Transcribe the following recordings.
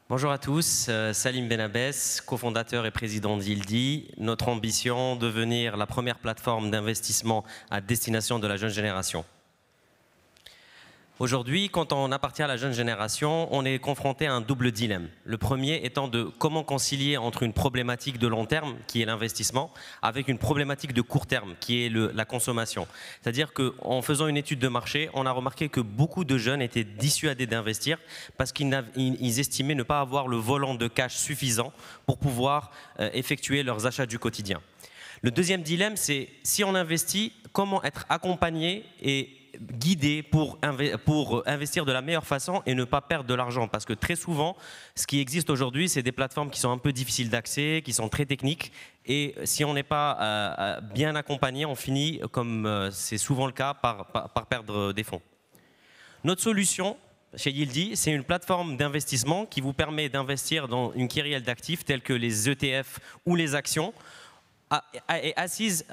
Bonjour à tous, Salim Benabès, cofondateur et président d'Yildi. Notre ambition, devenir la première plateforme d'investissement à destination de la jeune génération. Aujourd'hui, quand on appartient à la jeune génération, on est confronté à un double dilemme. Le premier étant de comment concilier entre une problématique de long terme, qui est l'investissement, avec une problématique de court terme, qui est la consommation. C'est-à-dire qu'en faisant une étude de marché, on a remarqué que beaucoup de jeunes étaient dissuadés d'investir parce qu'ils estimaient ne pas avoir le volant de cash suffisant pour pouvoir effectuer leurs achats du quotidien. Le deuxième dilemme, c'est si on investit, comment être accompagné et guidé pour investir de la meilleure façon et ne pas perdre de l'argent. Parce que très souvent, ce qui existe aujourd'hui, c'est des plateformes qui sont un peu difficiles d'accès, qui sont très techniques. Et si on n'est pas bien accompagné, on finit, comme c'est souvent le cas, par perdre des fonds. Notre solution chez Yildi, c'est une plateforme d'investissement qui vous permet d'investir dans une kyrielle d'actifs tels que les ETF ou les actions, est assise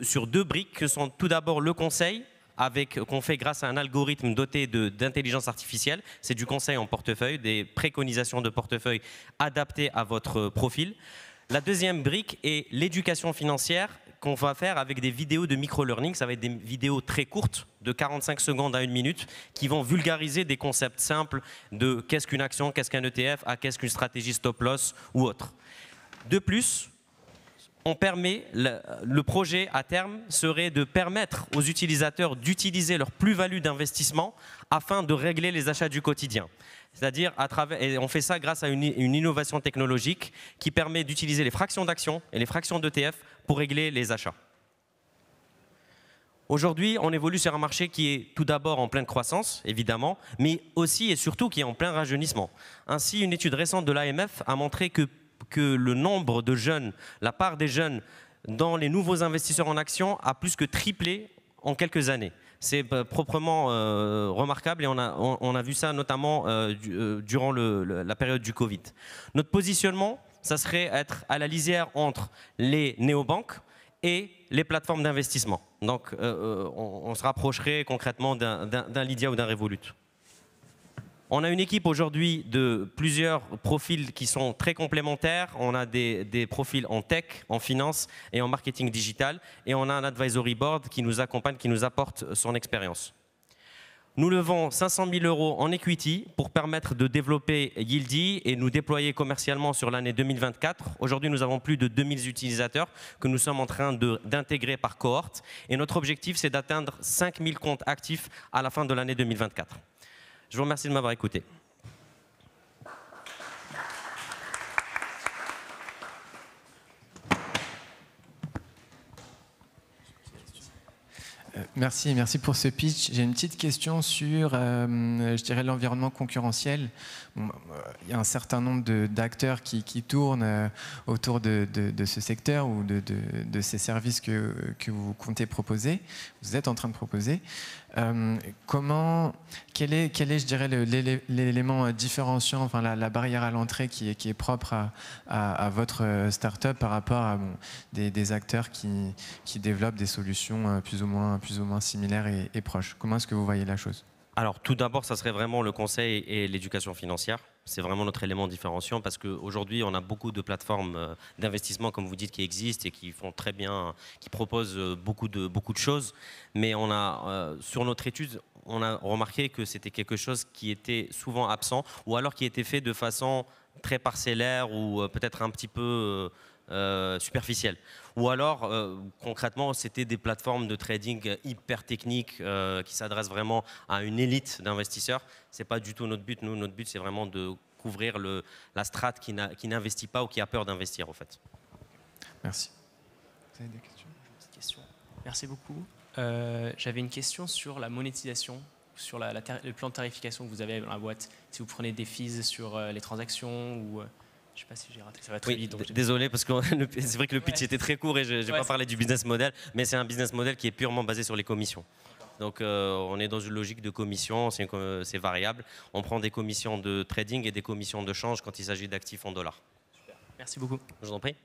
sur deux briques que sont tout d'abord le conseil, qu'on fait grâce à un algorithme doté d'intelligence artificielle. C'est du conseil en portefeuille, des préconisations de portefeuille adaptées à votre profil. La deuxième brique est l'éducation financière qu'on va faire avec des vidéos de micro-learning. Ça va être des vidéos très courtes, de 45 secondes à 1 minute, qui vont vulgariser des concepts simples de qu'est-ce qu'une action, qu'est-ce qu'un ETF, qu'est-ce qu'une stratégie stop-loss ou autre. De plus, le projet à terme serait de permettre aux utilisateurs d'utiliser leur plus-value d'investissement afin de régler les achats du quotidien. C'est-à-dire, et on fait ça grâce à une innovation technologique qui permet d'utiliser les fractions d'actions et les fractions d'ETF pour régler les achats. Aujourd'hui, on évolue sur un marché qui est tout d'abord en pleine croissance, évidemment, mais aussi et surtout qui est en plein rajeunissement. Ainsi, une étude récente de l'AMF a montré que le nombre de jeunes, la part des jeunes dans les nouveaux investisseurs en actions a plus que triplé en quelques années. C'est proprement remarquable et on a vu ça notamment durant la période du Covid. Notre positionnement, ça serait être à la lisière entre les néobanques et les plateformes d'investissement. Donc on se rapprocherait concrètement d'un Lydia ou d'un Revolut. On a une équipe aujourd'hui de plusieurs profils qui sont très complémentaires. On a des profils en tech, en finance et en marketing digital. Et on a un advisory board qui nous accompagne, qui nous apporte son expérience. Nous levons 500 000 € en equity pour permettre de développer Yildi et nous déployer commercialement sur l'année 2024. Aujourd'hui, nous avons plus de 2000 utilisateurs que nous sommes en train d'intégrer par cohorte. Et notre objectif, c'est d'atteindre 5000 comptes actifs à la fin de l'année 2024. Je vous remercie de m'avoir écouté. Merci pour ce pitch. J'ai une petite question sur, je dirais, l'environnement concurrentiel. Bon, il y a un certain nombre d'acteurs qui tournent autour de ce secteur ou de ces services que vous comptez proposer, vous êtes en train de proposer. Quel est, je dirais, l'élément différenciant, enfin la barrière à l'entrée qui est propre à votre start-up par rapport à des acteurs qui développent des solutions plus ou moins similaires et proches? Comment est-ce que vous voyez la chose? Alors tout d'abord, ça serait vraiment le conseil et l'éducation financière. C'est vraiment notre élément différenciant parce qu'aujourd'hui, on a beaucoup de plateformes d'investissement, comme vous dites, qui existent et qui font très bien, qui proposent beaucoup de choses. Mais on a, sur notre étude, on a remarqué que c'était quelque chose qui était souvent absent ou alors qui était fait de façon très parcellaire ou peut-être un petit peu superficielle. Ou alors, concrètement, c'était des plateformes de trading hyper techniques qui s'adressent vraiment à une élite d'investisseurs. Ce n'est pas du tout notre but. Nous, notre but, c'est vraiment de couvrir la strate qui n'investit pas ou qui a peur d'investir, en fait. Merci. Vous avez des questions? Petite question. Merci beaucoup. J'avais une question sur la monétisation, sur le plan de tarification que vous avez dans la boîte. Si vous prenez des fees sur les transactions ou... Je ne sais pas si j'ai raté, ça va très vite. Donc désolé, parce que c'est vrai que le pitch était très court et je n'ai pas parlé du business model, mais c'est un business model qui est purement basé sur les commissions. Donc on est dans une logique de commission, c'est variable. On prend des commissions de trading et des commissions de change quand il s'agit d'actifs en dollars. Super. Merci beaucoup. Je vous en prie.